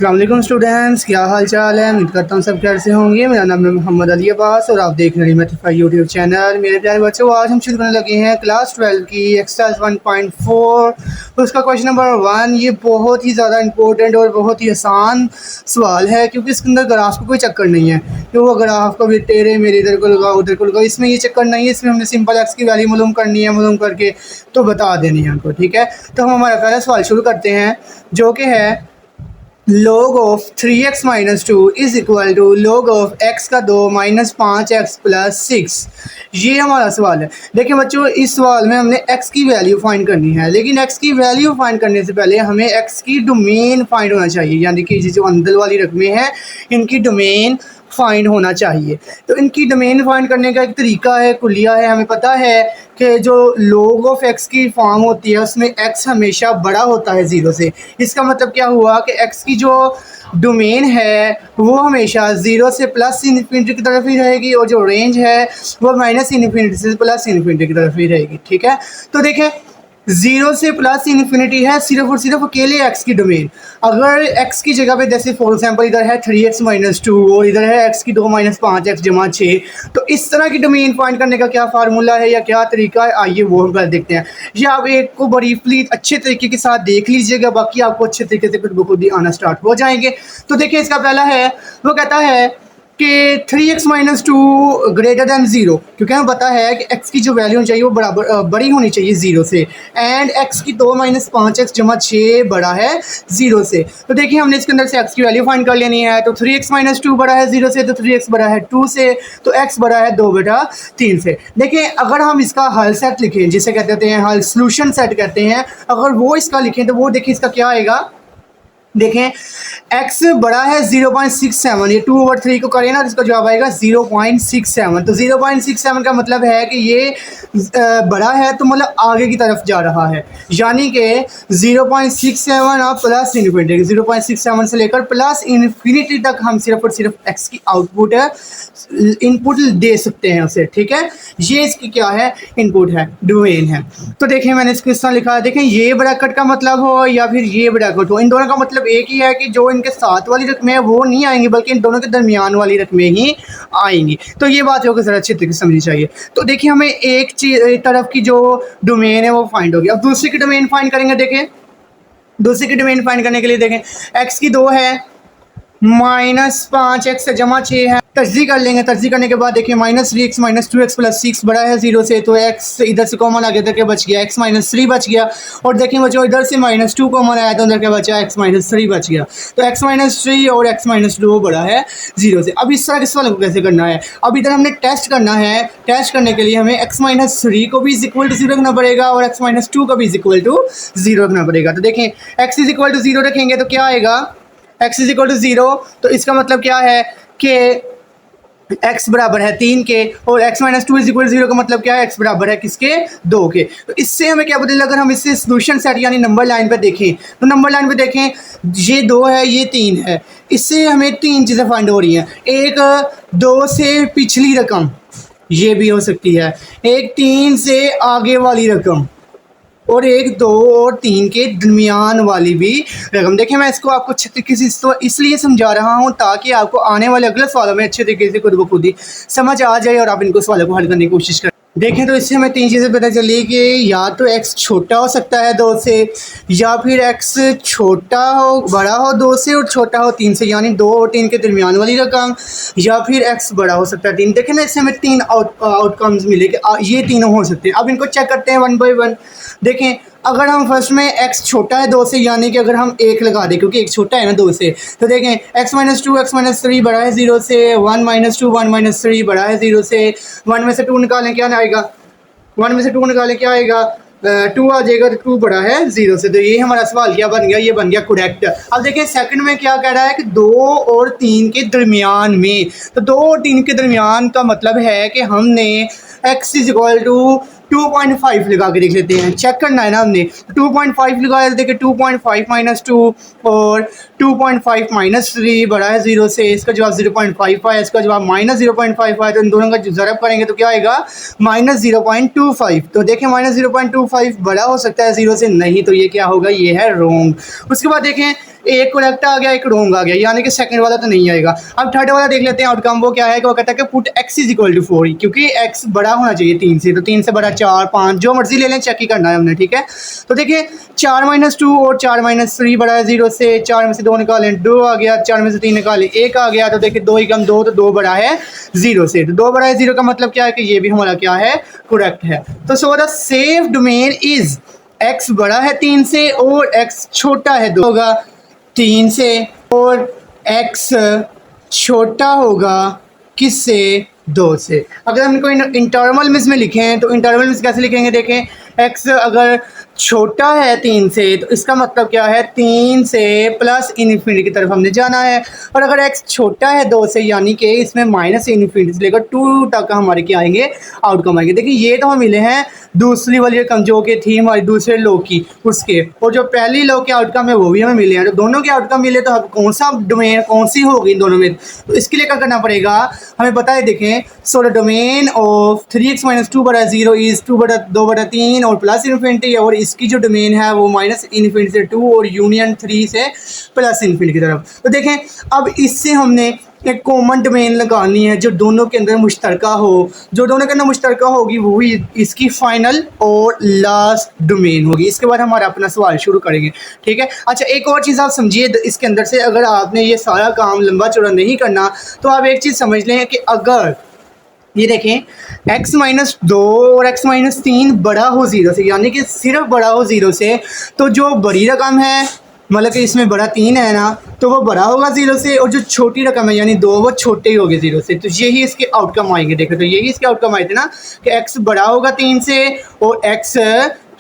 अस्सलाम वालेकुम स्टूडेंट्स, क्या हाल चाल है। उम्मीद करता हूँ सब कैसे होंगे। मेरा नाम है मोहम्मद अली अब्बास और आप देख रहे हैं मैथफाई यूट्यूब चैनल। मेरे प्यारे बच्चों, आज हम शुरू करने लगे हैं क्लास 12 की एक्सरसाइज 1.4। उसका क्वेश्चन नंबर 1। ये बहुत ही ज़्यादा इंपॉर्टेंट और बहुत ही आसान सवाल है, क्योंकि इसके अंदर ग्राफ का कोई चक्कर नहीं है कि वो ग्राफ को भी टेढ़े मेरे इधर को लगाओ उधर को लगाओ, इसमें ये चक्कर नहीं है। इसमें हमने सिंपल एक्स की वैल्यू मालूम करनी है, मालूम करके तो बता देनी है हमको। ठीक है, तो हम हमारा पहला सवाल शुरू करते हैं, जो कि है log of 3x minus 2 is equal to log of x का 2 माइनस 5x प्लस 6। ये हमारा सवाल है। देखिए बच्चों, इस सवाल में हमने x की वैल्यू फाइंड करनी है, लेकिन x की वैल्यू फाइंड करने से पहले हमें x की डोमेन फाइंड होना चाहिए, यानी कि जो अंदर वाली रकमें हैं इनकी डोमेन फाइंड होना चाहिए। तो इनकी डोमेन फाइंड करने का एक तरीका है, कुलिया है। हमें पता है कि जो log ऑफ x की फॉर्म होती है उसमें x हमेशा बड़ा होता है 0 से। इसका मतलब क्या हुआ कि x की जो डोमेन है वो हमेशा 0 से प्लस इन्फिनिटी की तरफ ही रहेगी, और जो रेंज है वो माइनस इन्फिनिटी से प्लस इन्फिनिटी की तरफ ही रहेगी। ठीक है, तो देखें 0 से प्लस इन्फिनिटी है सिर्फ और सिर्फ अकेले x की डोमेन। अगर x की जगह पे जैसे फॉर एग्जांपल इधर है 3x माइनस 2 और इधर है x की 2 माइनस 5x जमा 6, तो इस तरह की डोमेन फाइंड करने का क्या फार्मूला है या क्या तरीका है, आइए वो हम कर देखते हैं। ये आप एक को ब्रीफली अच्छे तरीके के साथ देख लीजिएगा, बाकी आपको अच्छे तरीके से खुद ब खुद ही आना स्टार्ट हो जाएंगे। तो देखिए, इसका पहला है वो कहता है कि 3x माइनस 2 ग्रेटर दैन 0, क्योंकि हमें पता है कि x की जो वैल्यू होनी चाहिए वो बराबर बड़ी होनी चाहिए 0 से, एंड x की 2 माइनस 5x जमा 6 बड़ा है 0 से। तो देखिए, हमने इसके अंदर से x की वैल्यू फाइंड कर लेनी है। तो 3x माइनस 2 बड़ा है 0 से, तो 3x बड़ा है 2 से, तो x बड़ा है 2/3 से। देखिए, अगर हम इसका हल सेट लिखें, जिसे कहते हैं हल सोल्यूशन सेट कहते हैं, अगर वो इसका लिखें तो वो देखिए इसका क्या आएगा। देखें, x बड़ा है 0.67, ये 2/3 को करें ना तो इसका जवाब आएगा 0.67। तो 0.67 का मतलब है कि ये बड़ा है तो मतलब आगे की तरफ जा रहा है, यानी कि 0.67 और प्लस इन्फिनिटी, 0.67 से लेकर प्लस इन्फिनिटी तक हम सिर्फ और सिर्फ x की आउटपुट इनपुट दे सकते हैं उसे। ठीक है, ये इसकी क्या है, इनपुट है, डोमेन है। तो देखें, मैंने इसको इस तरह लिखा है। देखें, ये ब्रैकेट का मतलब हो या फिर ये ब्रैकेट हो, इन दोनों का मतलब एक ही है कि जो इनके साथ वाली रकमें हैं वो नहीं आएंगी, बल्कि इन दोनों के दरमियान वाली रकमें ही आएंगी। तो ये बात होकर जरा अच्छी तरीके से समझनी चाहिए। तो देखिए, हमें एक तरफ की जो डोमेन है वो फाइंड होगी। अब दूसरी की डोमेन फाइंड करेंगे। देखें, दूसरी की डोमेन फाइंड करने के लिए देखें, x की 2 है, माइनस 5x से जमा 6 है, तर्जी कर लेंगे। तर्जी करने के बाद देखिए minus 3x minus 2x plus 6 बड़ा है 0 से, तो x इधर से कॉमन आ गया, इधर के बच गया x माइनस 3 बच गया। और देखिए बच्चों, इधर से माइनस 2 कॉमन आया तो इधर के बचा x माइनस 3 बच गया। तो x माइनस 3 और x माइनस 2 बड़ा है 0 से। अब इस तरह इस वाले को कैसे करना है, अब इधर हमने टेस्ट करना है। टेस्ट करने के लिए हमें x माइनस 3 को भी इज इक्वल टू 0 रखना पड़ेगा और x माइनस 2 को भी इज इक्वल टू 0 रखना पड़ेगा। तो देखें, x इज इक्वल टू 0 रखेंगे तो क्या आएगा, x इज इक्वल टू 0, तो इसका मतलब क्या है कि x बराबर है 3 के, और x माइनस 2 इज इक्वल 0 का मतलब क्या है, x बराबर है किसके, 2 के। तो इससे हमें क्या पता, अगर हम इससे सोल्यूशन सेट यानी नंबर लाइन पे देखें, तो नंबर लाइन पे देखें ये 2 है, ये 3 है, इससे हमें 3 चीज़ें फाइंड हो रही हैं। एक 2 से पिछली रकम ये भी हो सकती है, एक 3 से आगे वाली रकम, और एक 2 और 3 के दरमियान वाली भी रकम। देखिए, मैं इसको आपको अच्छे तरीके से इसलिए समझा रहा हूँ ताकि आपको आने वाले अगले सवालों में अच्छे तरीके से खुद ब खुद ही समझ आ जाए और आप इनको सवालों को हल करने की कोशिश करें। देखें, तो इससे हमें 3 चीज़ें पता चली कि या तो x छोटा हो सकता है 2 से, या फिर x छोटा हो बड़ा हो 2 से और छोटा हो 3 से, यानी 2 और 3 के दरमियान वाली रकम, या फिर x बड़ा हो सकता है 3। देखें ना, इससे हमें 3 आउटकम्स मिले कि ये तीनों हो सकते हैं। अब इनको चेक करते हैं 1 बाय 1। देखें, अगर हम फर्स्ट में x छोटा है 2 से, यानी कि अगर हम 1 लगा दें क्योंकि 1 छोटा है ना 2 से, तो देखें x माइनस 2 x माइनस 3 बड़ा है 0 से, 1 माइनस 2 1 माइनस 3 बड़ा है 0 से। 1 में से 2 निकालें, क्या आएगा, 1 में से 2 निकालें, क्या आएगा, 2 आ जाएगा, तो 2 बड़ा है 0 से। तो ये हमारा सवाल क्या बन गया, ये बन गया करेक्ट। अब देखिए सेकंड में क्या कह रहा है कि 2 और 3 के दरमियान में, तो 2 और 3 के दरमियान का मतलब है कि हमने x इज इक्वल टू 2.5 लगा के देख लेते हैं, चेक करना है ना हमने। 2.5 लगाया, देखिए 2.5 माइनस 2 और 2.5 माइनस 3 बड़ा है 0 से, इसका जवाब 0.55 है, इसका जवाब माइनस 0.55, तो इन दोनों का ज़रब करेंगे तो क्या आएगा माइनस 0.25। तो देखें माइनस 0.25 बड़ा हो सकता है 0 से, नहीं, तो ये क्या होगा, ये है रॉन्ग। उसके बाद देखें एक करेक्ट आ गया, एक रॉन्ग आ गया, यानी कि सेकंड वाला तो नहीं आएगा। अब थर्ड वाला देख लेते हैं आउटकम, वो क्या है कि वो कहता है कि put x is equal to 4, क्योंकि x बड़ा होना चाहिए 3 से, तो 3 से बड़ा 4 5 जो मर्जी ले लें, चेक ही करना है हमने, ठीक है। तो देखिए 4 माइनस 2 और 4 माइनस 3 बड़ा है 0 से, 4 में से 2 निकालें 2 आ गया, 4 में से 3 निकालें 1 आ गया, तो देखिए 2 ही कम 2, तो 2 बड़ा है 0 से, तो 2 बड़ा है 0 का मतलब क्या है कि ये भी हमारा क्या है, करेक्ट है। तो so the safe domain is x बड़ा है 3 से और x छोटा है 2 होगा 3 से, और x छोटा होगा किससे, 2 से। अगर हम इनको इंटरवल में इसमें लिखें तो इंटरवल में कैसे लिखेंगे, देखें x अगर छोटा है 3 से तो इसका मतलब क्या है 3 से प्लस इन्फिनिटी की तरफ हमने जाना है, और अगर x छोटा है 2 से यानी कि इसमें माइनस इन्फिनिटी से लेकर 2 तक हमारे क्या आएंगे, आउटकम आएंगे। देखिए ये तो हम मिले हैं दूसरी वाली रकम जो कि थी हमारी दूसरे लो की, उसके, और जो पहली लो के आउटकम है वो भी हमें मिले हैं, तो दोनों के आउटकम मिले तो अब कौन सा डोमेन कौन सी होगी इन दोनों में, तो इसके लिए क्या करना पड़ेगा हमें पता है। देखें so the domain of 3x minus 2 बटा 0 इज 2 बटा 3 और प्लस इन्फिनिटी, और इसकी जो डोमेन है वो माइनस इन्फिनिटी से 2 और यूनियन 3 से प्लस इन्फिनिटी की तरफ। तो देखें अब इससे हमने एक कॉमन डोमेन लगानी है जो दोनों के अंदर मुश्तरका हो, जो दोनों के अंदर मुश्तरका होगी वही इसकी फाइनल और लास्ट डोमेन होगी। इसके बाद हमारा अपना सवाल शुरू करेंगे, ठीक है। अच्छा एक और चीज़ आप समझिए इसके अंदर से, अगर आपने ये सारा काम लंबा चौड़ा नहीं करना तो आप एक चीज़ समझ लें कि अगर ये देखें x माइनस 2 और x माइनस 3 बड़ा हो 0 से, यानी कि सिर्फ बड़ा हो 0 से, तो जो बड़ी रकम है मतलब कि इसमें बड़ा 3 है ना, तो वो बड़ा होगा 0 से, और जो छोटी रकम है यानी 2 वो छोटे ही होंगे 0 से। तो यही इसके आउटकम आएंगे। देखो तो यही इसके आउटकम आए थे ना कि x बड़ा होगा 3 से और x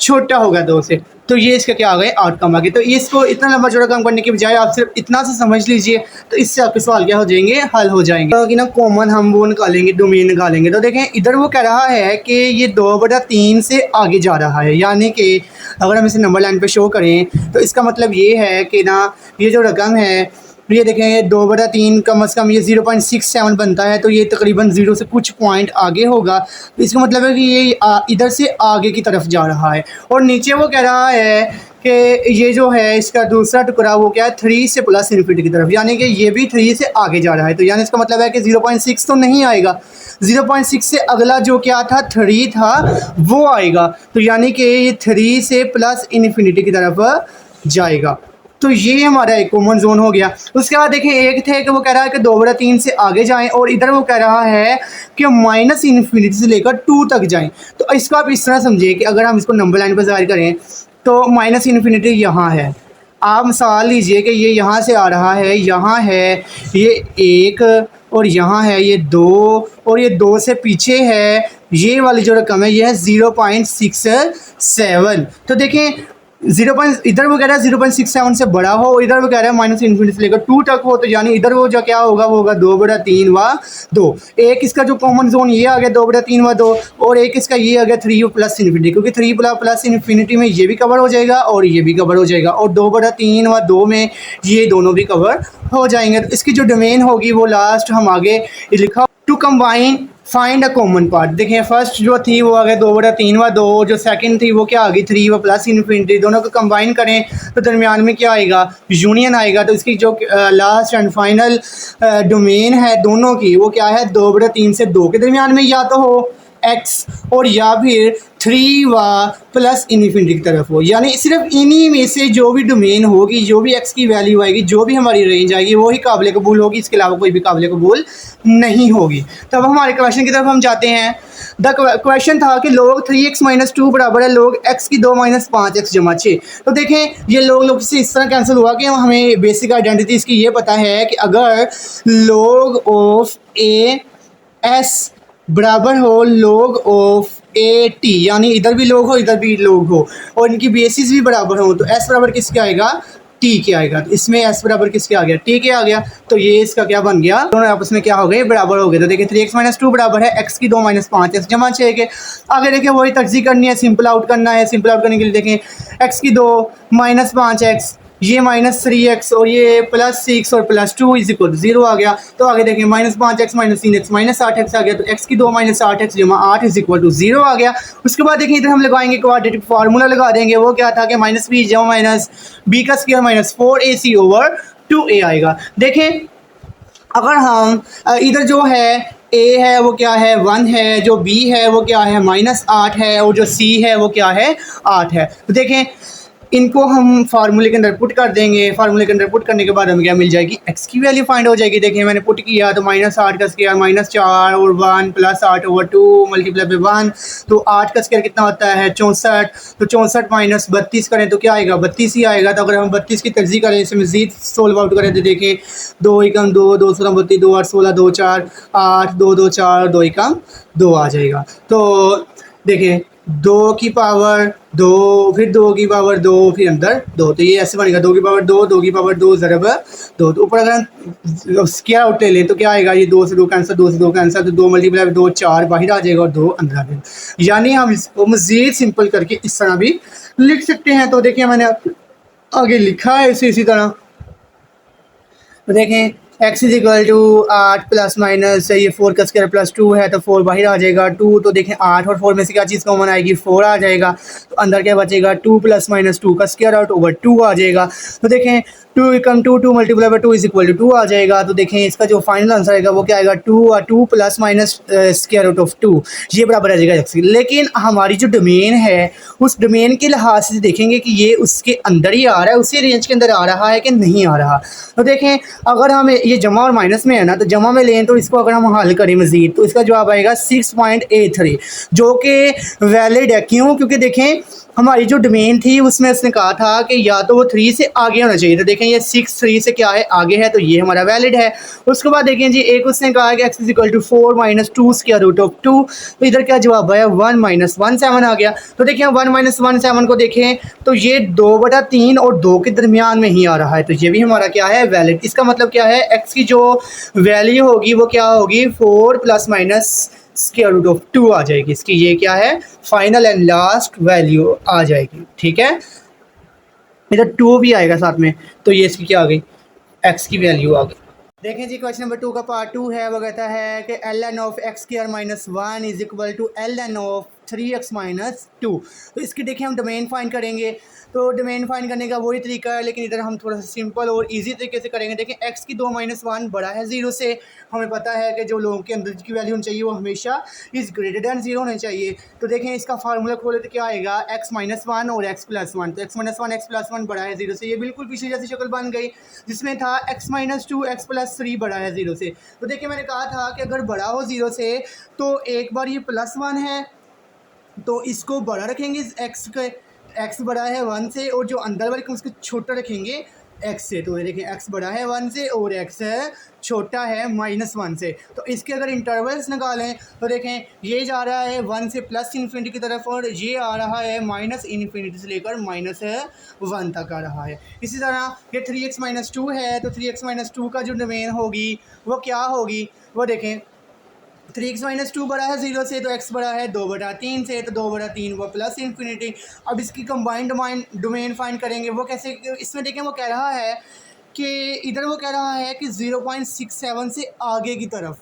छोटा होगा 2 से, तो ये इसका क्या आ गए, आउटकम आ गए। तो इसको इतना लंबा चौड़ा काम करने के बजाय आप सिर्फ इतना से समझ लीजिए, तो इससे आपके सवाल क्या हो जाएंगे, हल हो जाएंगे। तो कि ना कॉमन हम वो निकालेंगे, डोमेन निकालेंगे। तो देखें इधर वो कह रहा है कि ये 2 बटा 3 से आगे जा रहा है, यानी कि अगर हम इसे नंबर लाइन पे शो करें तो इसका मतलब ये है कि ना ये जो रकम है ये देखें 2 बटा 3 कम अज़ कम ये 0.67 बनता है, तो ये तकरीबन 0 से कुछ पॉइंट आगे होगा। तो इसका मतलब है कि ये इधर से आगे की तरफ जा रहा है, और नीचे वो कह रहा है कि ये जो है इसका दूसरा टुकड़ा वो क्या है 3 से प्लस इन्फिनिटी की तरफ, यानी कि ये भी 3 से आगे जा रहा है। तो यानी इसका मतलब है कि 0.6 तो नहीं आएगा, 0.6 से अगला जो क्या था 3 था वो आएगा, तो यानी कि ये 3 से प्लस इन्फिनिटी की तरफ जाएगा। तो ये हमारा एक कॉमन जोन हो गया। उसके बाद देखें एक थे कि वो कह रहा है कि 2 बटा 3 से आगे जाएं, और इधर वो कह रहा है कि माइनस इन्फिनिटी से लेकर 2 तक जाएं। तो इसको आप इस तरह समझिए कि अगर हम इसको नंबर लाइन पर ज़ाहिर करें तो माइनस इन्फिनिटी यहाँ है, आप मिसाल लीजिए कि ये यहाँ से आ रहा है, यहाँ है ये 1 और यहाँ है ये 2 और ये 2 से पीछे है ये वाली जो रकम है ये है 0.67। तो देखें 0. इधर वो कह रहा है 0.67 से बड़ा हो, इधर वो कह रहा है माइनस इन्फिनिटी से लेकर 2 तक हो, तो यानी इधर वो जो क्या होगा वो होगा 2 बटा 3 व 2। एक इसका जो कॉमन जोन ये आ गया 2 बटा 3 व 2, और एक इसका ये आ गया 3 प्लस इन्फिनिटी, क्योंकि 3 प्लस इन्फिनिटी में ये भी कवर हो जाएगा और ये भी कवर हो जाएगा, और 2 बटा 3 व 2 में ये दोनों भी कवर हो जाएंगे। तो इसकी जो डोमेन होगी वो लास्ट हम आगे लिखा to combine find a common part. देखिए फर्स्ट जो थी वो आ गया 2 बटा 3 व 2, जो सेकंड थी वो क्या आ गई 3 व प्लस इन्फिनिटी, दोनों को कंबाइन करें तो दरमियान में क्या आएगा, यूनियन आएगा। तो इसकी जो लास्ट एंड फाइनल डोमेन है दोनों की वो क्या है 2 बटा 3 से 2 के दरमियान में या तो हो x और या फिर 3 व प्लस इन्फिनिटी की तरफ हो, यानी सिर्फ इन्हीं में से जो भी डोमेन होगी, जो भी x की वैल्यू आएगी, जो भी हमारी रेंज आएगी वही काबिल कबूल होगी, इसके अलावा कोई भी काबिल कबूल नहीं होगी। तब हमारे क्वेश्चन की तरफ हम जाते हैं। द क्वेश्चन था कि लोग 3x माइनस 2 बराबर है लोग x की 2 माइनस 5x जमा 6। तो देखें ये लोग से इस तरह कैंसिल हुआ कि हमें बेसिक आइडेंटिटी इसकी ये पता है कि अगर लोग ऑफ ए एस बराबर हो लोग ऑफ ए टी, यानी इधर भी लोग हो इधर भी लोग हो और इनकी बेसिस भी बराबर हो, तो एस बराबर किसके आएगा टी के आएगा। तो इसमें एस बराबर किसके आ गया टी के आ गया, तो ये इसका क्या बन गया, दोनों आपस में क्या हो गए बराबर हो गए। तो देखिए 3x माइनस 2 बराबर है x की 2 माइनस 5x जमा 6 के। आगे देखिए वही तर्जी करनी है, सिंपल आउट करना है। सिंपल आउट करने के लिए देखें x की 2 माइनस 5x ये -3x और ये +6 और +2 इज इक्वल टू 0 आ गया। तो आगे देखें -5x -3x -8x आ गया, तो x की 2 -8x जमा 8 इज इक्वल टू 0 आ गया। उसके बाद देखें इधर हम लगाएंगे क्वाड्रेटिक फार्मूला लगा देंगे, वो क्या था कि -b जमा -b का स्क्वायर -4ac ओवर 2a आएगा। देखें अगर हम इधर जो है a है वो क्या है 1 है, जो b है वो क्या है -8 है और जो c है वो क्या है 8 है। तो देखें इनको हम फार्मूले के अंदर पुट कर देंगे। फार्मूले के अंदर पुट करने के बाद हमें क्या मिल जाएगी, x की वैल्यू फाइंड हो जाएगी। देखिए मैंने पुट किया तो -8 का स्क्वायर -4 और 1 +8 ओवर 2 मल्टीप्लाई बाई 1, तो 8 का स्क्वायर कितना होता है 64। तो 64 - 32 करें तो क्या आएगा 32 ही आएगा। तो अगर हम 32 की तरजीह करें, इसे मजीद सोल्व आउट करें तो देखें 2 एकम 2 2 16 32 2 8 16 2 4 8 2 2 4 2 एकम 2 आ जाएगा। तो देखें 2 की पावर 2 फिर 2 की पावर 2 फिर अंदर 2, तो ये ऐसे बनेगा 2 की पावर 2 2 की पावर 2 ज़रब 2। तो ऊपर अगर हम स्क्वायर आउट ले लें तो क्या आएगा, ये 2 से 2 कैंसर 2 से 2 कैंसर, तो 2 मल्टीप्लाई 2 4 बाहर आ जाएगा और 2 अंदर आ जाएगा। यानी हम इसको मज़ीद सिंपल करके इस तरह भी लिख सकते हैं। तो देखिए मैंने आगे लिखा है इसी तरह। तो देखें x is equal to 8 plus minus ये 4 का स्क्वायर +2 है, तो 4 बाहर आ जाएगा 2। तो देखें 8 और 4 में से क्या चीज़ कॉमन आएगी 4 आ जाएगा। तो अंदर क्या बचेगा 2 + -2 का स्क्वायर आउट ओवर 2 आ जाएगा। तो देखें 2 एकम 2 2 multiply by 2 is equal to 2 आ जाएगा। तो देखें इसका जो फाइनल आंसर आएगा वो क्या आएगा 2 और 2 plus minus square root of 2, ये बराबर आ जाएगा x। लेकिन हमारी जो डोमेन है उस डोमेन के लिहाज से देखेंगे कि ये उसके अंदर ही आ रहा है, उसी रेंज के अंदर आ रहा है कि नहीं आ रहा। तो देखें अगर हम ये जमा और माइनस में है ना, तो जमा में लें तो इसको अगर हम हल करें मजीद तो इसका जवाब आएगा 6.83, जो कि वैलिड है। क्यों? क्योंकि देखें हमारी जो डोमेन थी उसमें उसने कहा था कि या तो वो 3 से आगे होना चाहिए। तो देखें ये 6 3 से क्या है आगे है, तो ये हमारा वैलिड है। उसके बाद देखें जी एक उसने कहा कि x equal to 4 - 2 square root of 2, तो इधर क्या जवाब आया 1 - 17 आ गया। तो देखिए 1 - 17 को देखें तो ये 2/3 और 2 के दरमियान में ही आ रहा है, तो ये भी हमारा क्या है वैलिड। इसका मतलब क्या है x की जो वैल्यू होगी वो क्या होगी 4 plus minus square root of 2 आ जाएगी। इसकी ये क्या है फाइनल एंड लास्ट वैल्यू आ जाएगी। ठीक है, इधर 2 भी आएगा साथ में, तो ये इसकी क्या आ गई x की वैल्यू आ गई। देखें जी क्वेश्चन नंबर 2 का पार्ट 2 है, वो कहता है कि ln of x square minus 1 is equal to ln of 3x minus 2। तो इसकी देखिए हम डोमेन फाइंड करेंगे। तो डोमेन फाइंड करने का वही तरीका है, लेकिन इधर हम थोड़ा सा सिंपल और इजी तरीके से करेंगे। देखें x की 2 - 1 बड़ा है 0 से। हमें पता है कि जो लोगों के अंदर की वैल्यू होनी चाहिए वो हमेशा इज़ ग्रेटर दैन 0 होने चाहिए। तो देखें इसका फार्मूला खोले तो क्या आएगा x - 1 और x + 1। तो x - 1 x + 1 बड़ा है 0 से, ये बिल्कुल पीछे जैसी शक्ल बन गई जिसमें था x - 2 x + 3 बड़ा है 0 से। तो देखिए मैंने कहा था कि अगर बड़ा हो 0 से तो एक बार ये +1 है तो इसको बड़ा रखेंगे x के, x बड़ा है 1 से, और जो अंदर वाले को उसको छोटा रखेंगे x से। तो ये देखें x बड़ा है 1 से और x छोटा है -1 से। तो इसके अगर इंटरवल्स निकालें तो देखें ये जा रहा है 1 से +∞ की तरफ और ये आ रहा है -∞ से लेकर -1 तक आ रहा है। इसी तरह ये 3x - 2 है, तो 3x - 2 का जो डोमेन होगी वो क्या होगी, वो देखें 3x - 2 बड़ा है 0 से, तो x बड़ा है 2/3 से, तो 2/3 वो +∞। अब इसकी कंबाइंड डोमेन फाइंड करेंगे, वो कैसे, इसमें देखें वो कह रहा है कि इधर वो कह रहा है कि 0.67 से आगे की तरफ,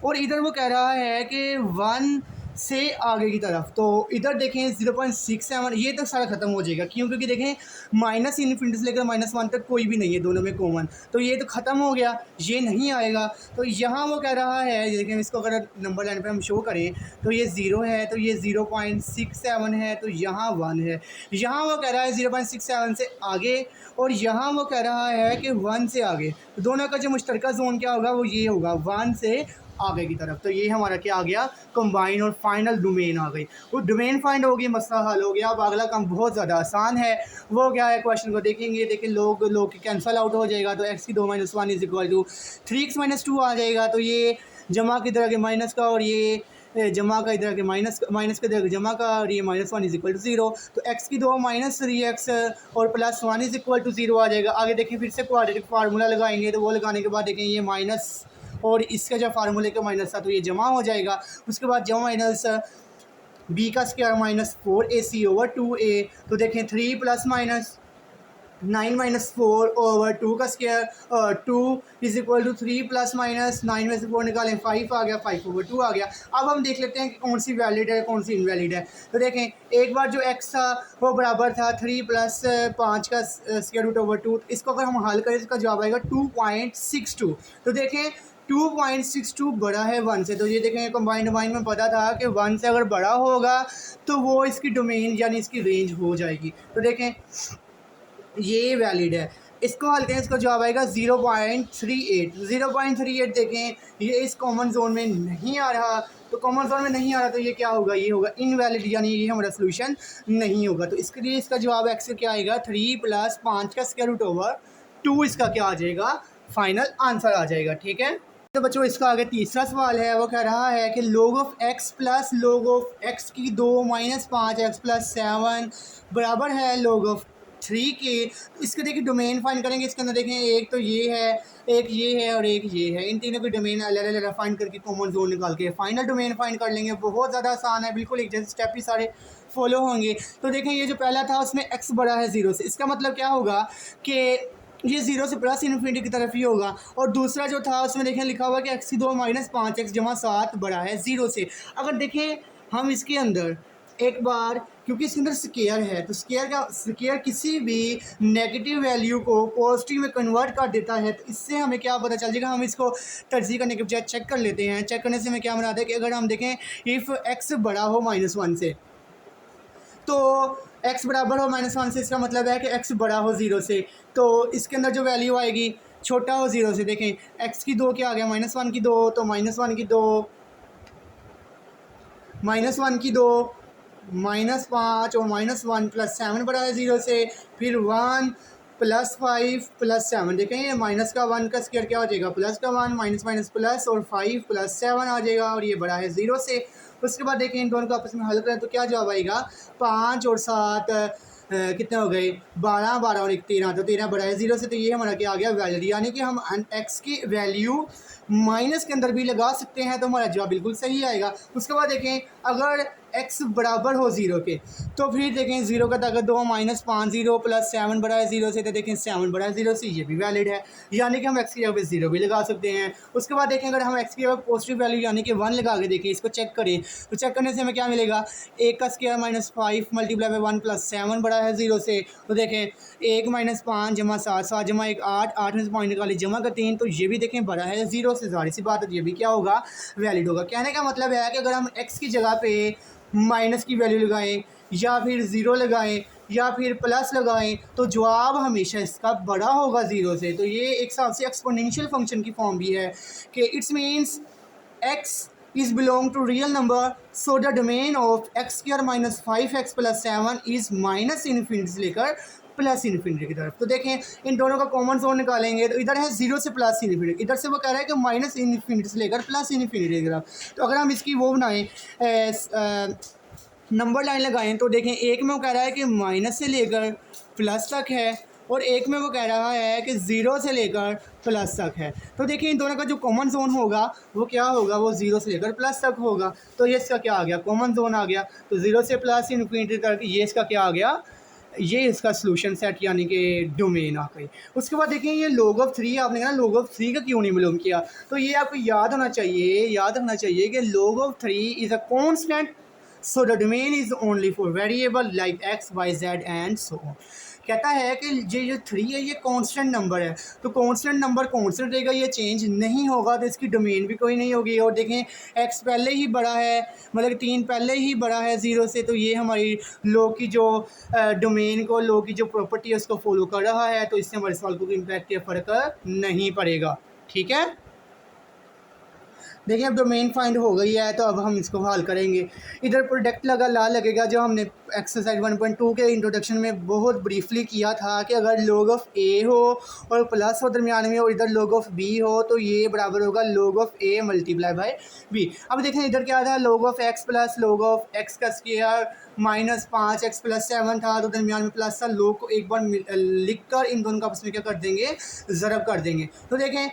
और इधर वो कह रहा है कि 1 से आगे की तरफ। तो इधर देखें 0.67, ये तो सारा ख़त्म हो जाएगा। क्यों? क्योंकि देखें -∞ से लेकर -1 तक कोई भी नहीं है दोनों में कॉमन, तो ये तो ख़त्म हो गया, ये नहीं आएगा। तो यहाँ वो कह रहा है, देखें इसको अगर नंबर लाइन पे हम शो करें तो ये 0 है, तो ये 0.67 है, तो यहाँ 1 है। यहाँ वो कह रहा है 0.67 से आगे, और यहाँ वो कह रहा है कि 1 से आगे। तो दोनों का जो मुश्तरका जोन क्या होगा वो ये होगा 1 से आगे की तरफ। तो ये हमारा क्या आ गया कंबाइन और फाइनल डोमेन आ गई। वो डोमेन फाइंड होगी, मसला हल हो गया। अब अगला काम बहुत ज़्यादा आसान है, वो क्या है क्वेश्चन को देखेंगे। देखें लोग कैंसिल आउट हो जाएगा, तो x की 2 - 1 इज इक्वल टू 3x - 2 आ जाएगा। तो ये जमा की तरह के माइनस का, और ये जमा का इधर के माइनस के इधर के जमा का, और ये -1 इज इक्वल टू 0। तो x की 2 - 3x और +1 इज इक्वल टू 0 आ जाएगा। आगे देखें फिर से क्वाड्रेटिक फार्मूला लगाएंगे, तो वो लगाने के बाद देखें ये माइनस और इसका जो फार्मूले का माइनस था तो ये जमा हो जाएगा। उसके बाद जमा माइनस b का स्क्वायर -4ac ओवर 2a। तो देखें 3 + 9-4/2 का स्क्वायर और 2 is equal to 3 plus minus 9 में से 4 निकालें 5 आ गया, 5/2 आ गया। अब हम देख लेते हैं कि कौन सी वैलिड है कौन सी इनवैलिड है। तो देखें, एक बार जो x था वो बराबर था 3 प्लस 5 का स्क्वायर रूट/2। इसको अगर हम हल करें तो इसका जवाब आएगा 2.62। तो देखें 2.62 बड़ा है 1 से, तो ये देखें कंबाइंड में पता था कि 1 से अगर बड़ा होगा तो वो इसकी डोमेन यानी इसकी रेंज हो जाएगी। तो देखें ये वैलिड है। इसको हल करें, इसका जवाब आएगा 0.38। 0.38 देखें ये इस कॉमन जोन में नहीं आ रहा, तो कॉमन जोन में नहीं आ रहा तो ये क्या होगा, ये होगा इनवैलिड यानी ये हमारा सोल्यूशन नहीं होगा। तो इसके लिए इसका जवाब एक्स क्या आएगा 3 प्लस 5 का स्क्वायर रूट/2 इसका क्या आ जाएगा, फाइनल आंसर आ जाएगा। ठीक है, तो बच्चों इसका आगे तीसरा सवाल है, वो कह रहा है कि log of x plus log of x की 2 माइनस 5x प्लस 7 बराबर है log ऑफ 3 के। इसके देखिए डोमेन फाइंड करेंगे। इसके अंदर देखें एक तो ये है, एक ये है और एक ये है। इन तीनों की डोमेन अलग फाइंड करके कॉमन जोन निकाल के फाइनल डोमेन फाइंड कर लेंगे। बहुत ज़्यादा आसान है, बिल्कुल एक जैसे स्टेप ही सारे फॉलो होंगे। तो देखें ये जो पहला था उसमें x बड़ा है 0 से, इसका मतलब क्या होगा कि ये 0 से प्लस इन्फिनिटी की तरफ ही होगा। और दूसरा जो था उसमें देखें लिखा हुआ कि x की 2 माइनस 5x जमा 7 बड़ा है 0 से। अगर देखें हम इसके अंदर एक बार, क्योंकि इसके अंदर स्केयर है तो स्केयर किसी भी नेगेटिव वैल्यू को पॉजिटिव में कन्वर्ट कर देता है। तो इससे हमें क्या पता चल जाएगा, हम इसको तरजीह करने के बजाय चेक कर लेते हैं। चेक करने से हमें क्या बनाता है कि अगर हम देखें इफ़ x बड़ा हो -1 से, तो x बराबर हो -1 से, इसका मतलब है कि x बड़ा हो 0 से। तो इसके अंदर जो वैल्यू आएगी छोटा हो 0 से। देखें x की 2 क्या आ गया -1 की 2, तो -1 की 2 -1 की 2 -5 और -1 प्लस 7 बड़ा है 0 से। फिर 1 प्लस 5 प्लस 7, देखें ये माइनस का 1 का स्क्वायर क्या हो जाएगा प्लस का 1, माइनस माइनस प्लस और 5 प्लस 7 आ जाएगा और ये बड़ा है 0 से। उसके बाद देखें इन दोनों को आपस में हल करें तो क्या जवाब आएगा 5 और 7 कितने हो गए 12, 12 और 1 13, तो 13 बड़ा है 0 से। तो ये हमारा क्या आ गया वैलिड, यानी कि हम x की वैल्यू माइनस के अंदर भी लगा सकते हैं तो हमारा जवाब बिल्कुल सही आएगा। उसके बाद देखें अगर x बराबर हो 0 के, तो फिर देखें 0 का ताकत 2 -5 0 प्लस 7 बड़ा है 0 से, तो देखें 7 बड़ा है 0 से, ये भी वैलिड है, यानी कि हम x की जगह पे 0 भी लगा सकते हैं। उसके बाद देखें अगर हम x की जगह पॉजिटिव वैल्यू यानी कि 1 लगा के देखें, इसको चेक करें तो चेक करने से हमें क्या मिलेगा 1 का स्क्वायर -5 मल्टीप्लाई बाई 1 प्लस 7 बड़ा है 0 से। तो देखें 1 -5 जमा 7, 7 जमा 1 8, 8 में से पॉइंट निकाली जमा का 3, तो ये भी देखें बड़ा है 0 से। जाहिर सी बात है ये भी क्या होगा वैलिड होगा। कहने का मतलब है कि अगर हम x की जगह पे माइनस की वैल्यू लगाएं या फिर 0 लगाएं या फिर प्लस लगाएं तो जवाब हमेशा इसका बड़ा होगा 0 से। तो ये एक हिसाब से एक्सपोनेंशियल फंक्शन की फॉर्म भी है कि it's means x is belong to real number, so the domain of x square minus 5x plus 7 is minus infinity से लेकर प्लस इन्फिनिटी की तरफ। तो देखें इन दोनों का कॉमन जोन निकालेंगे तो इधर है 0 से प्लस इन्फिनिटी, इधर से वो कह रहा है कि माइनस इन्फिनिटी से लेकर प्लस इन्फिनिटी की तरफ। तो अगर हम इसकी वो बनाएं नंबर लाइन लगाएं तो देखें एक में वो कह रहा है कि माइनस से लेकर प्लस तक है और एक में वो कह रहा है कि 0 से लेकर प्लस तक है। तो देखिए इन दोनों का जो कॉमन जोन होगा वो क्या होगा, वो 0 से लेकर प्लस तक होगा। तो ये इसका क्या आ गया कॉमन जोन आ गया। तो 0 से प्लस इन्फिनिटी तक ये इसका क्या आ गया, ये इसका सोल्यूशन सेट यानी कि डोमेन आ गई। उसके बाद देखें ये log ऑफ 3 आपने कहा log ऑफ 3 का क्यों नहीं बिलोंग किया, तो ये आपको याद रखना चाहिए कि log of 3 is a constant, so the domain is only for variable like x y z and so on. कहता है कि ये जो 3 है ये कांस्टेंट नंबर है, तो कांस्टेंट नंबर कांस्टेंट रहेगा, ये चेंज नहीं होगा, तो इसकी डोमेन भी कोई नहीं होगी। और देखें x पहले ही बड़ा है, मतलब 3 पहले ही बड़ा है 0 से, तो ये हमारी लो की जो डोमेन को लो की जो प्रॉपर्टी है उसको फॉलो कर रहा है, तो इससे हमारे सवाल को इम्पैक्ट या फ़र्क नहीं पड़ेगा। ठीक है, देखिए अब डोमेन फाइंड हो गई है तो अब हम इसको हल करेंगे। इधर प्रोडक्ट लगा ला लगेगा जो हमने एक्सरसाइज 1.2 के इंट्रोडक्शन में बहुत ब्रीफली किया था कि अगर log ऑफ a हो और प्लस हो दरमियान में और इधर log ऑफ b हो तो ये बराबर होगा log of a multiply by b। अब देखें इधर क्या था log of x plus log of x का स्क्वायर माइनस 5x प्लस 7 था, तो दरमियान में प्लस था। log को एक बार लिख कर इन दोनों का आपस में क्या कर देंगे ज़रब कर देंगे। तो देखें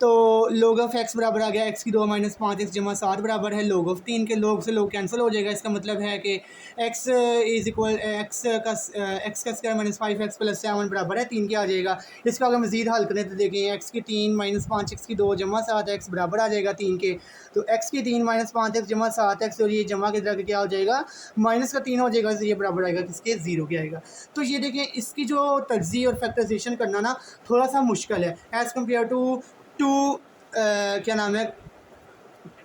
तो log ऑफ x बराबर आ गया x की 2 माइनस 5x जमा 7 बराबर है log ऑफ 3 के। log से log कैंसिल हो जाएगा। इसका मतलब है कि x इज इक्वल x का स्क्वायर माइनस 5x प्लस 7 बराबर है 3 के आ जाएगा। इसका अगर मज़ीद हल करें तो देखें x की 3 माइनस 5x की 2 जमा 7x बराबर आ जाएगा 3 के। तो x की 3 माइनस 5x जमा 7x और ये जमा के तरह क्या हो जाएगा, माइनस का 3 हो जाएगा। तो ये बराबर आएगा किसके, 0 के आएगा। तो ये देखें इसकी जो तज्ज़ी और फैक्टराइजेशन करना ना थोड़ा सा मुश्किल है एज़ कम्पेयर टू क्या नाम है,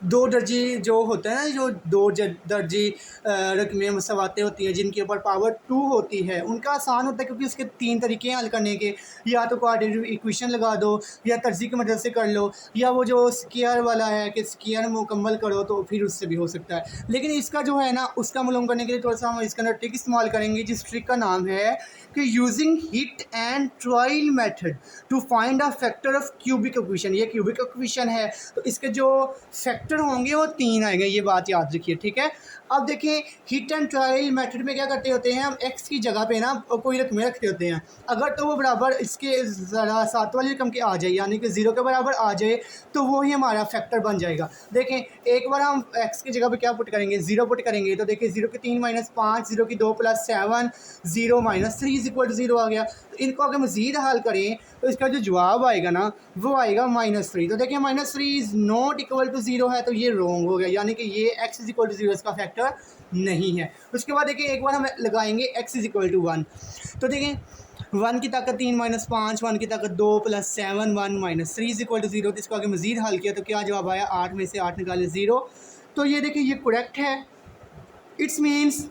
दो दर्जी जो होता है ना, जो दो दर्जी रकमें मसवाते होती हैं जिनके ऊपर पावर 2 होती है, उनका आसान होता है क्योंकि उसके 3 तरीके हैं हल करने के। या तो क्वाड्रेटिक इक्वेशन लगा दो, या तर्जी की मदद से कर लो, या वो जो स्क्वायर वाला है कि स्क्वायर मुकम्मल करो तो फिर उससे भी हो सकता है। लेकिन इसका जो है ना, उसका मालूम करने के लिए थोड़ा सा हम इसका ट्रिक इस्तेमाल करेंगे, जिस ट्रिक का नाम है कि using hit and trial method to find a factor of cubic equation. ये क्यूबिक इक्वेशन है तो इसके जो फैक्टर होंगे वो 3 आएंगे, ये बात याद रखिए, ठीक है। अब देखिए हिट एंड ट्रायल मेथड में क्या करते होते हैं हम, x की जगह पे ना कोई रकमें रखते होते हैं। अगर तो वो बराबर इसके ज़रा साथ वाली रकम के आ जाए, यानी कि 0 के बराबर आ जाए, तो वो ही हमारा फैक्टर बन जाएगा। देखें एक बार हम x की जगह पे क्या पुट करेंगे, 0 पुट करेंगे। तो देखिए 0 की 3 माइनस 5, 0 की 2 plus 7, 0 minus 3 is equal to 0 आ गया। तो इनको अगर मज़ीद हल करें तो इसका जो जवाब आएगा ना वो आएगा -3। तो देखिए -3 इज़ नॉट इक्वल टू 0 है, तो ये रॉन्ग हो गया, यानी कि ये x इज इक्वल टू 0 इसका फैक्टर नहीं है। उसके बाद देखिए एक बार हम लगाएंगे x इज इक्वल टू 1। तो देखिए 1 की ताकत 3 माइनस 5, 1 की ताकत 2 plus 7, 1 minus 3 is equal to 0। तो इसको आगे मज़ीद हल किया तो क्या जवाब आया, 8 में से 8 निकाले 0। तो ये देखिए ये करेक्ट है। इट्स मीन्स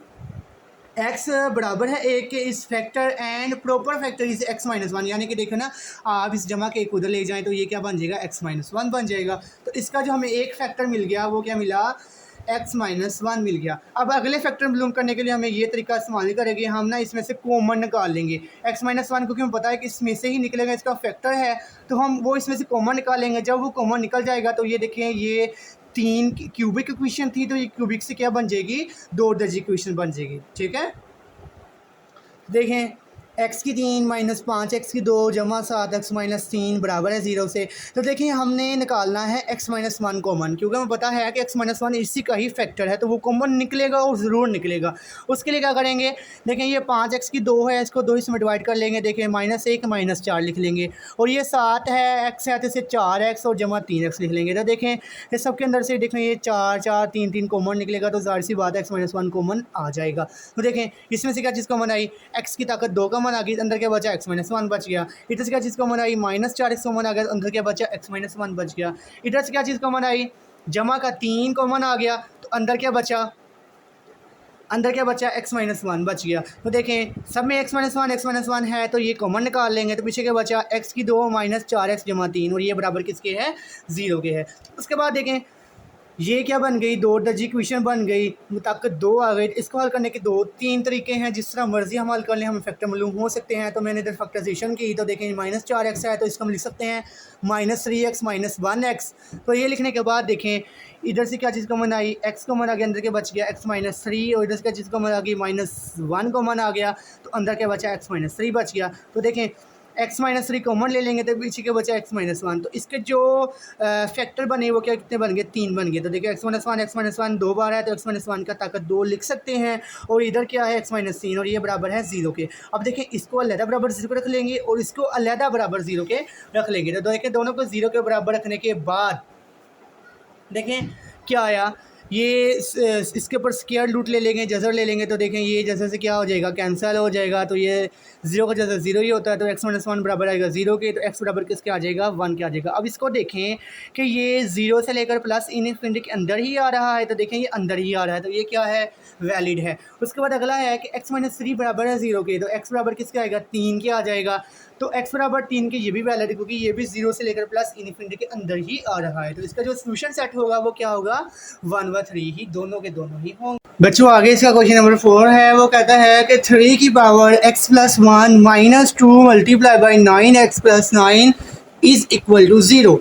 x बराबर है 1 के इस factor and proper factor is x minus 1, यानी कि देखो ना आप इस जमा के एक उधर ले जाएं तो ये क्या बन जाएगा, x माइनस 1 बन जाएगा। तो इसका जो हमें एक फैक्टर मिल गया वो क्या मिला, x माइनस 1 मिल गया। अब अगले फैक्टर मालूम करने के लिए हमें ये तरीका इस्तेमाल करेंगे, हम ना इसमें से कॉमन निकाल लेंगे x माइनस 1, क्योंकि हमें पता है कि इसमें से ही निकलेगा, इसका फैक्टर है, तो हम वो इसमें से कॉमन निकालेंगे। जब वो कॉमन निकल जाएगा तो ये देखिए ये 3 क्यूबिक इक्वेशन थी, तो ये क्यूबिक से क्या बन जाएगी, 2 दर्जी इक्वेशन बन जाएगी, ठीक है। देखें x की 3 माइनस 5, x की 2 जमा 7, x माइनस 3 बराबर है 0 से। तो देखिए हमने निकालना है x माइनस 1 कॉमन, क्योंकि हमें पता है कि x माइनस 1 इसी का ही फैक्टर है, तो वो कॉमन निकलेगा और ज़रूर निकलेगा। उसके लिए क्या करेंगे, देखें ये 5x की 2 है, इसको 2 इसमें डिवाइड कर लेंगे। देखें -1 -4 लिख लेंगे, और ये 7 है, x है तो इसे 4x और जमा 3x लिख लेंगे। तो देखें ये सब के अंदर से देखें ये 4 4 3 3 कॉमन निकलेगा, तो ज़ाहिर सी बात है x माइनस 1 कॉमन आ जाएगा। तो देखें इसमें से क्या चीज़ कॉमन आई, x की ताकत 2 कॉमन आ गई, अंदर क्या बचा, x माइनस 1 बच गया। इधर से क्या चीज़ कॉमन आई, -4x कॉमन आ गया, अंदर क्या बचा, x माइनस 1 बच गया। इधर से क्या चीज़ कॉमन आई, जमा का 3 कॉमन आ गया, तो अंदर क्या बचा, x माइनस 1 बच गया। तो देखें सब में x माइनस 1 है, तो ये कॉमन निकाल लेंगे। तो पीछे क्या बचा, x की 2 माइनस 4x जमा 3, और ये बराबर किसके है, 0 के है। उसके बाद देखें ये क्या बन गई, 2 दर्जी इक्वेशन बन गई, ताकत 2 आ गई। इसको हल करने के 2-3 तरीके हैं, जिस तरह मर्जी हम हल कर लें, हमें फैक्टर मालूम हो सकते हैं। तो मैंने इधर फैक्टराइजेशन की, तो देखें -4x है, तो इसको हम लिख सकते हैं -3x -1x। तो ये लिखने के बाद देखें इधर से क्या चीज़ कॉमन आई, x कॉमन आ गया, अंदर के बच गया x माइनस 3, और इधर से क्या चीज़ कॉमन आ गई, -1 कॉमन आ गया, तो अंदर क्या बचा, x माइनस 3 बच गया। तो देखें x माइनस 3 कॉमन ले लेंगे, तो पीछे के बचा x माइनस 1। तो इसके जो फैक्टर बने वो क्या कितने बन गए, 3 बन गए। तो देखिए x माइनस 1 2 बार है, तो x माइनस 1 का ताकत 2 लिख सकते हैं, और इधर क्या है x माइनस 3, और ये बराबर है 0 के। अब देखें इसको अलहदा बराबर 0 के रख लेंगे, और इसको अलहदा बराबर 0 के रख लेंगे। तो देखें दोनों को 0 के बराबर रखने के बाद देखें क्या आया, ये इसके ऊपर स्क्वायर रूट ले लेंगे, जज़र ले लेंगे। तो देखें ये जैसे से क्या हो जाएगा, कैंसिल हो जाएगा। तो ये 0 का जैसे 0 ही होता है, तो x माइनस 1 बराबर आएगा 0 के, तो x बराबर किसके आ जाएगा, 1 के आ जाएगा। अब इसको देखें कि ये 0 से लेकर प्लस इनफिनिटी के अंदर ही आ रहा है, तो देखें ये अंदर ही आ रहा है, तो ये क्या है, वैलिड है। उसके बाद अगला है कि x माइनस 3 बराबर है 0 के, तो x बराबर किसके आएगा, 3 के आ जाएगा। तो x बराबर 3 के ये भी वैलिड है, क्योंकि ये भी 0 से लेकर प्लस इनफिनिटी के अंदर ही आ रहा है। तो इसका जो सोल्यूशन सेट होगा वो क्या होगा, 1 व 3 ही, दोनों के दोनों ही होंगे। बच्चों आगे इसका क्वेश्चन नंबर 4 है, वो कहता है कि 3 की power x plus 1 minus 2 multiply by 9x plus 9 is equal to 0।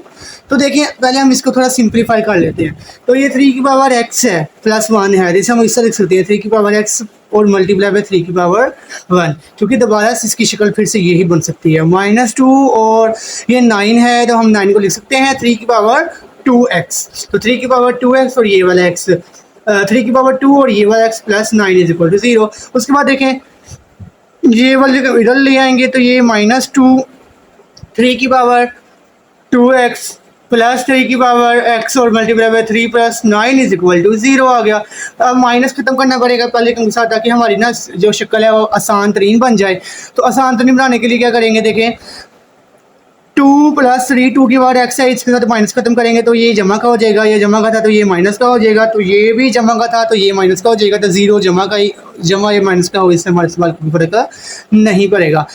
तो देखिए पहले हम इसको थोड़ा सिंप्लीफाई कर लेते हैं। तो ये 3 की पावर x है प्लस 1 है, जैसे हम इससे लिख सकते हैं 3 की पावर x और मल्टीप्लाई बाय 3 की पावर 1, क्योंकि दोबारा से इसकी शक्ल फिर से यही बन सकती है -2 और ये 9 है तो हम 9 को लिख सकते हैं 3 की पावर 2x। तो 3 की पावर 2x और ये वाला x 3 की पावर 2 और ये वाला x plus 9 is equal to 0। उसके बाद देखें ये वाले इधर ले आएंगे तो ये -2 3 की पावर 2x प्लस 3 की पावर x और multiply by 3 plus 9 is equal to 0 आ गया। अब माइनस खत्म करना पड़ेगा पहले के साथ ताकि हमारी ना जो शक्ल है वो आसान तरीन बन जाए। तो आसान तरीन बनाने के लिए क्या करेंगे, देखें 2 प्लस 3 2 की पावर x है, इसके साथ माइनस खत्म करेंगे तो ये जमा का हो जाएगा, ये जमा का था तो ये माइनस का हो जाएगा, तो ये भी जमा का था तो ये माइनस का हो जाएगा। तो 0 जमा का ही जमा ये माइनस का हो, इससे हमारे सवाल कोई फर्क नहीं पड़ेगा।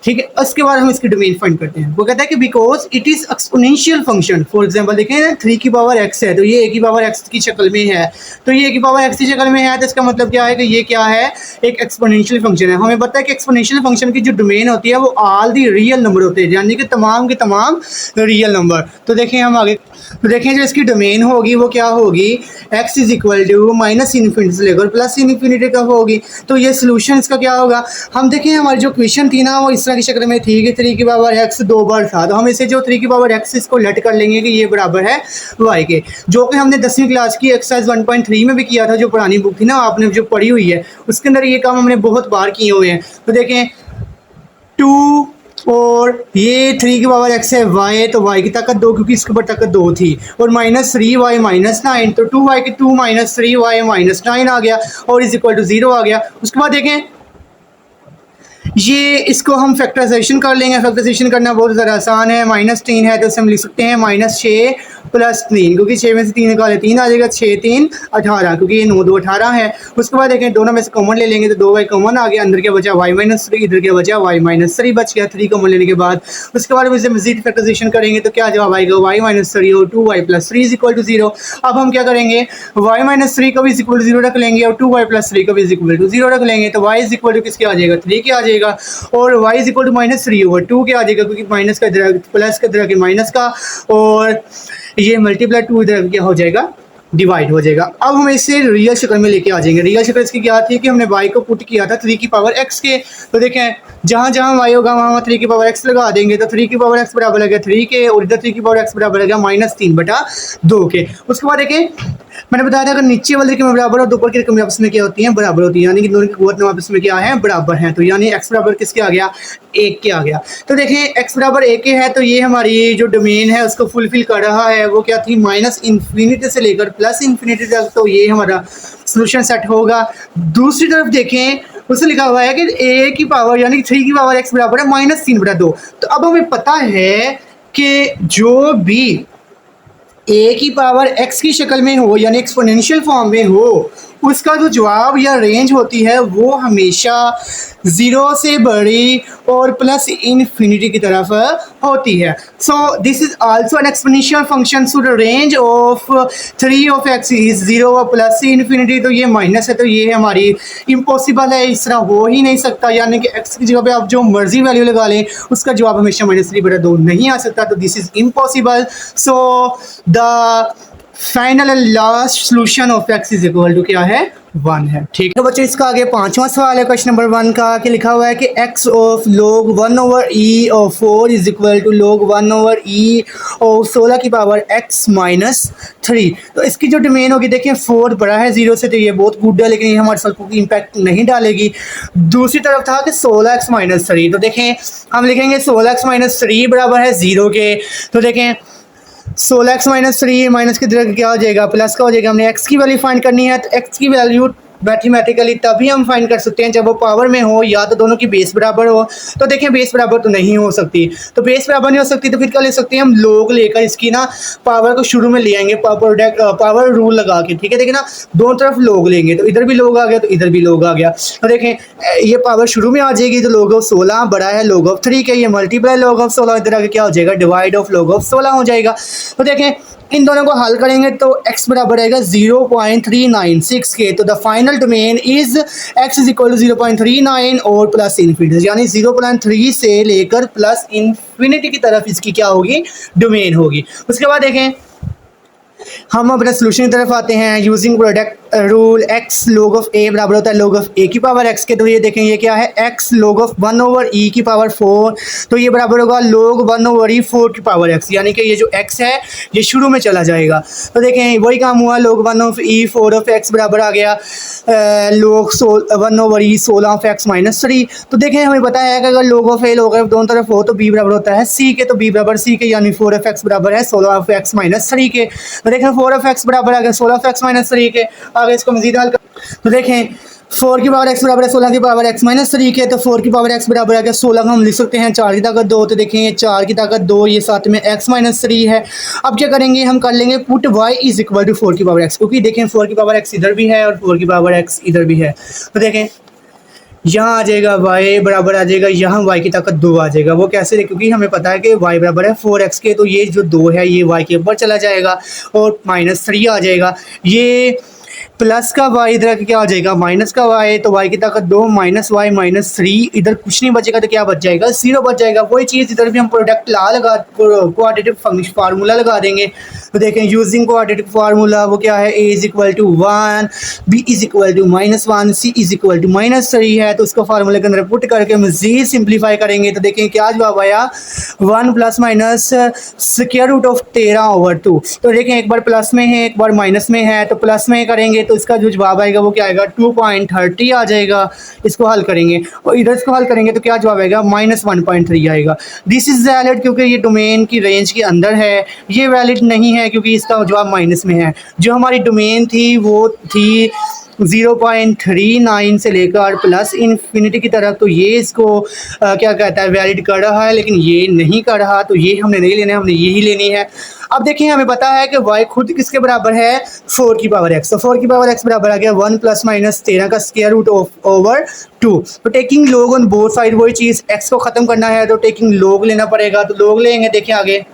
ठीक है, उसके बाद हम इसकी डोमेन फाइंड करते हैं। वो कहता है कि because it is exponential function. For example देखें ना 3 की पावर x है तो ये a की पावर x की शक्ल में है, तो ये a की पावर x की शक्ल में है तो इसका मतलब क्या है कि ये क्या है, एक एक्सपोनेंशियल फंक्शन है। हमें पता है कि एक्सपोनेंशियल फंक्शन की जो डोमेन होती है वो ऑल दी रियल नंबर होते हैं, यानी कि तमाम के तमाम रियल नंबर। तो देखें हम आगे तो देखें जो इसकी डोमेन होगी वो क्या होगी, x is equal to minus infinity से लेकर प्लस इन्फिनिटी तक होगी। तो ये सोल्यूशन इसका क्या होगा, हम देखें हमारी जो क्वेश्चन थी ना वो इस तरह की शक्ल में थी कि 3 की पावर x 2 बार था, तो हम इसे जो 3 की पावर x इसको लेट कर लेंगे कि ये बराबर है y के, जो कि हमने 10वीं क्लास की एक्सरसाइज 1.3 में भी किया था, जो पुरानी बुक थी ना आपने जो पढ़ी हुई है उसके अंदर ये काम हमने बहुत बार किए हुए हैं। तो देखें 2 और ये 3 की पावर x है y, तो y की ताकत 2 क्योंकि इसके ऊपर ताकत 2 थी, और -3y -9 तो 2y के 2 -3y -9 आ गया और इज इक्वल टू 0 आ गया। उसके बाद देखें ये इसको हम फैक्टराइजेशन कर लेंगे। फैक्टराइजेशन करना बहुत ज़्यादा आसान है। -3 है तो इसे हम लिख सकते हैं -6 प्लस 3, क्योंकि 6 में से 3 निकाले 3 आ जाएगा, 6 3 18, क्योंकि ये 9 2 18 है। उसके बाद देखें दोनों में से कॉमन ले लेंगे तो 2y कॉमन आ गया, अंदर क्या बचा y -3, इधर क्या बचा y -3 बच गया 3 कॉमन लेने के बाद। उसके बाद हम इसे मजीद फैक्टराइजेशन करेंगे तो क्या जवाब आएगा y -3 और 2y + 3 इज इक्वल टू 0। अब हम क्या करेंगे y -3 को भी इज इक्वल टू 0 रख लेंगे और 2y + 3 को भी इज इक्वल टू 0 रख लेंगे, तो y इज इक्वल टू किसके आ जाएगा 3 के आ जाएगा, और y इज इक्वल टू -3/2 के आ जाएगा, क्योंकि माइनस का इधर प्लस का इधर माइनस का, और ये मल्टीप्लाई 2 इधर क्या हो जाएगा डिवाइड हो जाएगा। अब हम इसे रियल शक्ल में लेके आ जाएंगे। रियल शक्ल इसकी क्या थी कि हमने y को पुट किया था 3 की पावर x के, तो देखें जहाँ जहाँ y होगा वहाँ 3 की पावर x लगा देंगे, तो 3 की पावर x बराबर लगेगा 3 के, और इधर 3 की पावर x बराबर लगेगा -3/2 के। उसके बाद देखें मैंने बताया था अगर नीचे वाली रकम बराबर और ऊपर की रकम आपस में क्या होती हैं बराबर होती है, यानी कि दोनों की कुव्वत आपस में क्या है बराबर हैं, तो यानी x बराबर किसके आ गया 1 के आ गया। तो देखें x बराबर 1 के है तो ये हमारी जो डोमेन है उसको फुलफिल कर रहा है, वो क्या थी -इन्फिनिटी से लेकर +इन्फिनिटी तक, तो ये हमारा सोल्यूशन सेट होगा। दूसरी तरफ देखें उससे लिखा हुआ है कि a की पावर यानी 3 की पावर x बराबर है -3/2। तो अब हमें पता है कि जो भी a की पावर x की शक्ल में हो यानी एक्सपोनेंशियल फॉर्म में हो उसका जो जवाब या रेंज होती है वो हमेशा 0 से बड़ी और प्लस इन्फिनिटी की तरफ होती है। So this is also an exponential function, so the range of 3 of x is 0 और प्लस इन्फिनिटी, तो ये माइनस है तो ये हमारी इम्पॉसिबल है, इस तरह हो ही नहीं सकता, यानी कि x की जगह पे आप जो मर्जी वैल्यू लगा लें उसका जवाब हमेशा -3/2 नहीं आ सकता, तो this is impossible. So the final and last solution of x is equal to क्या है 1 है। ठीक है बच्चों, इसका आगे 5वां सवाल है क्वेश्चन नंबर 1 का, कि लिखा हुआ है कि x of log 1/e of 4 is equal to log 1/e of 16 की पावर x -3। तो इसकी जो डोमेन होगी देखिए 4 बड़ा है 0 से, तो ये बहुत गुड है, लेकिन ये हमारे साथ कोई इम्पैक्ट नहीं डालेगी। दूसरी तरफ था कि 16x -3, तो देखें हम लिखेंगे 16x -3 बराबर है 0 के, तो देखें 16x -3 माइनस की तरह क्या हो जाएगा प्लस का हो जाएगा। हमने x की वैल्यू फाइंड करनी है, तो x की वैल्यू मैथमेटिकली तभी हम फाइंड कर सकते हैं जब वो पावर में हो या तो दोनों की बेस बराबर हो। तो देखें बेस बराबर तो नहीं हो सकती, तो बेस बराबर नहीं हो सकती तो फिर क्या ले सकते हैं हम लोग लेकर इसकी ना पावर को शुरू में ले आएंगे पावर रूल लगा के। ठीक है, देखिए ना दोनों तरफ लोग लेंगे, तो इधर भी लोग आ गया तो इधर भी लोग आ गया, तो देखें ये पावर शुरू में आ जाएगी, तो log ऑफ 16 बड़ा है log ऑफ 3 के, ये मल्टीप्लाई log ऑफ 16 इधर आगे क्या हो जाएगा डिवाइड ऑफ log ऑफ 16 हो जाएगा। तो देखें इन दोनों को हल करेंगे तो x बराबर आएगा 0.396 के, तो the final domain is x is equal to 0.39 और प्लस इन्फिनिटी, यानी 0.3 से लेकर प्लस इन्फिनिटी की तरफ इसकी क्या होगी डोमेन होगी। उसके बाद देखें हम अपने सोल्यूशन की तरफ आते हैं using product rule x log of a बराबर होता है log ऑफ ए की पावर एक्स के। तो ये देखें ये क्या है, एक्स log ऑफ 1/e की पावर 4, तो ये बराबर होगा log 1/e 4 की पावर एक्स, यानी कि ये जो एक्स है ये शुरू में चला जाएगा। तो देखें वही काम हुआ, log 1/e 4 ऑफ एक्स बराबर आ गया log 1/e 16 of x minus 3। तो देखें हमें पता है कि अगर log of A log of दोनों तरफ हो तो b बराबर होता है c के, तो b बराबर c के, यानी 4 ऑफ एक्स बराबर है 16 ऑफ एक्स माइनस 3 के। तो देखें 4 ऑफ एक्स बराबर आ गया 16 ऑफ एक्स माइनस 3 के। आगे इसको मजीद हल कर, तो देखें 4 की पावर x बराबर है 16 की पावर x माइनस 3 के। तो 4 की पावर x बराबर है क्या 16 का हम लिख सकते हैं 4 की ताकत 2। तो देखें ये 4 की ताकत 2, ये साथ में x माइनस 3 है। अब क्या करेंगे, हम कर लेंगे put y is equal to 4 की पावर x, क्योंकि देखें 4 की पावर x इधर भी है और 4 की पावर x इधर भी है। तो देखें यहाँ आ जाएगा y बराबर आ जाएगा, यहाँ y की ताकत 2 आ जाएगा। वो कैसे, क्योंकि हमें पता है कि y बराबर है 4x के, तो ये जो 2 है ये y के ऊपर चला जाएगा और माइनस 3 आ जाएगा। ये प्लस का y इधर क्या आ जाएगा माइनस का y, तो y की ताकत 2 माइनस y माइनस 3, इधर कुछ नहीं बचेगा तो क्या बच जाएगा 0 बच जाएगा। वही चीज़ इधर भी हम प्रोडक्ट ला लगा क्वाड्रेटिक फंक्शन फार्मूला लगा देंगे। तो देखें यूजिंग क्वाड्रेटिक फार्मूला वो क्या है, a is equal to 1, b is equal to -1, c is equal to -3 है। तो उसको फार्मूले के अंदर पुट करके मजीद सिंप्लीफाई करेंगे तो देखें क्या जवाब आया 1 plus minus square root of 13/2। तो देखें एक बार प्लस में है एक बार माइनस में है, तो प्लस में करेंगे तो इसका जो जवाब आएगा वो क्या आएगा 2.30 आ जाएगा। इसको हल करेंगे और इधर इसको हल करेंगे तो क्या जवाब आएगा -1.3 आएगा। दिस इज वैलिड क्योंकि ये डोमेन की रेंज के अंदर है, ये वैलिड नहीं है क्योंकि इसका जवाब माइनस में है। जो हमारी डोमेन थी वो थी 0.39 से लेकर प्लस इन्फिनिटी की तरफ, तो ये इसको क्या कहता है वैलिड कर रहा है, लेकिन ये नहीं कर रहा, तो ये हमने नहीं लेना है, हमने यही लेनी है। अब देखिए हमें पता है कि y खुद किसके बराबर है 4 की पावर x, तो 4 की पावर x बराबर आ गया 1 प्लस माइनस 13 का स्क्वायर रूट ओवर 2। तो taking log on both side, वही चीज़ x को ख़त्म करना है तो टेकिंग log लेना पड़ेगा, तो log लेंगे। देखिए आगे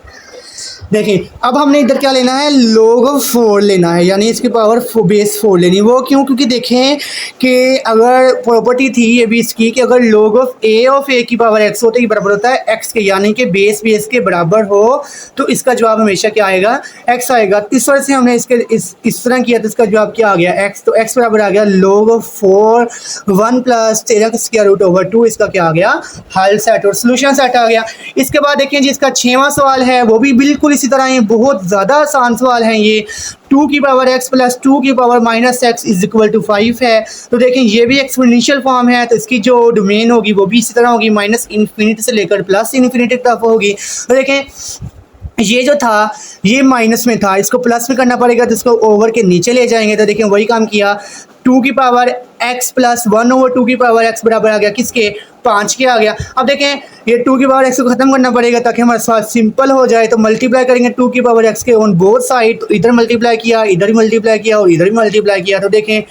देखिए अब हमने इधर क्या लेना है log ऑफ 4 लेना है, यानी इसकी पावर बेस 4 लेनी। वो क्यों, क्योंकि देखें कि अगर प्रॉपर्टी थी ये भी इसकी कि अगर log ऑफ a की पावर x होता है बराबर होता है x के, यानी कि बेस के बराबर हो तो इसका जवाब हमेशा क्या आएगा x आएगा। इस वजह से हमने इसके इस तरह किया तो इसका जवाब क्या आ गया x, तो x बराबर आ गया log ऑफ 4 1 प्लस 13 का स्क्वायर रूट ओवर 2। इसका क्या आ गया हल सेट और सोल्यूशन सेट आ गया। इसके बाद देखें जी इसका 6वां सवाल है, वो भी बिल्कुल इसी तरह ये बहुत ज़्यादा आसान सवाल है। ये 2 की पावर x प्लस 2 की power minus x is equal to 5 है। तो देखें ये भी एक्सपोनेंशियल फॉर्म है, तो इसकी जो डोमेन होगी वो भी इसी तरह होगी, माइनस इन्फिनिटी से लेकर प्लस इन्फिनिटी तक होगी। तो देखें ये जो था ये माइनस में था, इसको प्लस में करना पड़ेगा तो इसको ओवर के नीचे ले जाएंगे। तो देखें वही काम किया, 2 की पावर x प्लस 1/2 की पावर x बराबर आ गया किसके 5 के आ गया। अब देखें ये 2 की पावर x को ख़त्म करना पड़ेगा ताकि हमारे साथ सिंपल हो जाए, तो मल्टीप्लाई करेंगे 2 की पावर x के ऑन बोथ साइड। तो इधर मल्टीप्लाई किया, इधर ही मल्टीप्लाई किया और इधर ही मल्टीप्लाई किया। तो देखें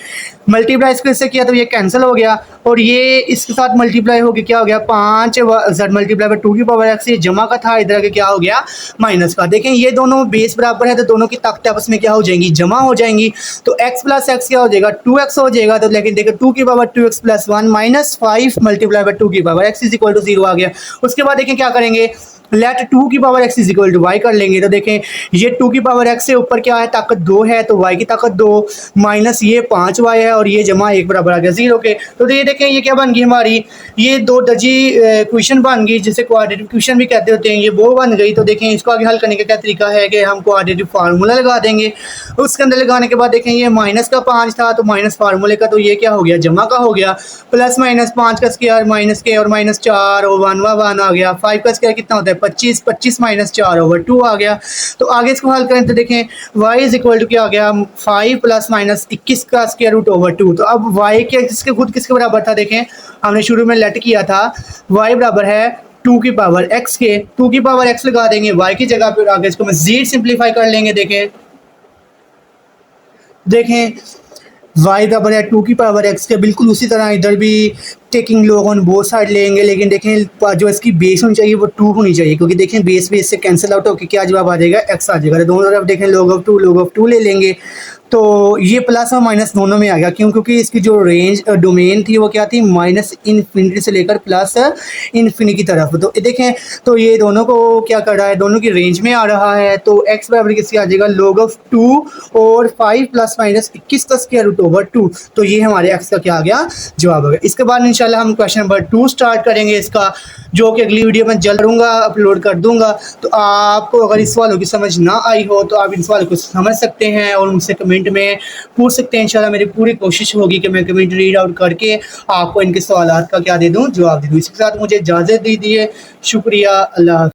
मल्टीप्लाई इससे किया तो ये कैंसिल हो गया और ये इसके साथ मल्टीप्लाई हो गया, क्या हो गया 5 z मल्टीप्लाई बाय 2 की पावर x, ये जमा का था, इधर आके क्या हो गया माइनस का। देखें ये दोनों बेस बराबर है तो दोनों की ताकत आपस में क्या हो जाएंगी जमा हो जाएंगी। तो x प्लस x क्या हो जाएगा 2x हो जाएगा। तो लेकिन देखिए 2 की power 2x plus 1 minus 5 multiply by 2 की power x is equal to 0 आ गया। उसके बाद देखें क्या करेंगे, लेट 2 की power x is equal to y कर लेंगे। तो देखें ये 2 की पावर x से ऊपर क्या है ताकत 2 है, तो y की ताकत 2 माइनस ये 5y है और ये जमा 1 बराबर आ गया 0 के। तो ये देखें ये क्या बन गई हमारी, ये 2 दर्जी क्वेश्चन बन गई जिसे क्वाड्रेटिक क्वेश्चन भी कहते होते हैं, ये वो बन गई। तो देखें इसको आगे हल करने का क्या तरीका है कि हम क्वाड्रेटिक फार्मूला लगा देंगे। उसके अंदर लगाने के बाद देखें ये माइनस का 5 था तो माइनस फार्मूले का, तो ये क्या हो गया जमा का हो गया, प्लस माइनस 5 का स्क्वायर माइनस के और माइनस 4 और 1 आ गया। 5 का स्क्वायर कितना होता है 25 माइनस 4/2 आ गया। तो आगे इसको हल करें तो देखें y इज इक्वल टू क्या आ गया 5 प्लस माइनस 21 का स्क्वायर रूट ओवर 2। तो अब y के किसके खुद किसके बराबर था, देखें हमने शुरू में लेट किया था y बराबर है 2 की पावर x के, 2 की पावर x लगा देंगे y की जगह पर, आगे इसको मजीद सिंप्लीफाई कर लेंगे। देखें y बराबर है 2 की पावर x के, बिल्कुल उसी तरह इधर भी taking log on both side लेंगे, लेकिन देखें जो इसकी बेस होनी चाहिए वो 2 होनी चाहिए, क्योंकि देखें बेस से कैंसिल आउट होकर क्या जवाब आ जाएगा, x आ जाएगा। तो दोनों तरफ देखें log ऑफ 2 ले लेंगे, तो ये प्लस और माइनस दोनों में आ गया। क्यों? क्योंकि इसकी जो रेंज डोमेन थी वो क्या थी, माइनस इन्फिनिटी से लेकर प्लस इन्फिनिटी की तरफ। तो देखें तो ये दोनों को क्या कर रहा है, दोनों की रेंज में आ रहा है। तो x बराबर किसकी आ जाएगा, log ऑफ 2 और 5 प्लस माइनस 21 का स्क्वायर रूट ओवर 2। तो ये हमारे x का क्या आ गया, जवाब आ गया। इसके बाद इंशाल्लाह हम क्वेश्चन नंबर 2 स्टार्ट करेंगे इसका, जो कि अगली वीडियो में जल्द करूँगा, अपलोड कर दूंगा। तो आपको अगर इस सवालों की समझ ना आई हो तो आप इन सवालों को समझ सकते हैं और उनसे कमेंट में पूछ सकते हैं। इंशाल्लाह मेरी पूरी कोशिश होगी कि मैं कमेंट रीड आउट करके आपको इनके सवालात का क्या दे दूं, जवाब दे दूं। इसके साथ मुझे इजाज़त दीजिए। शुक्रिया। अल्लाह।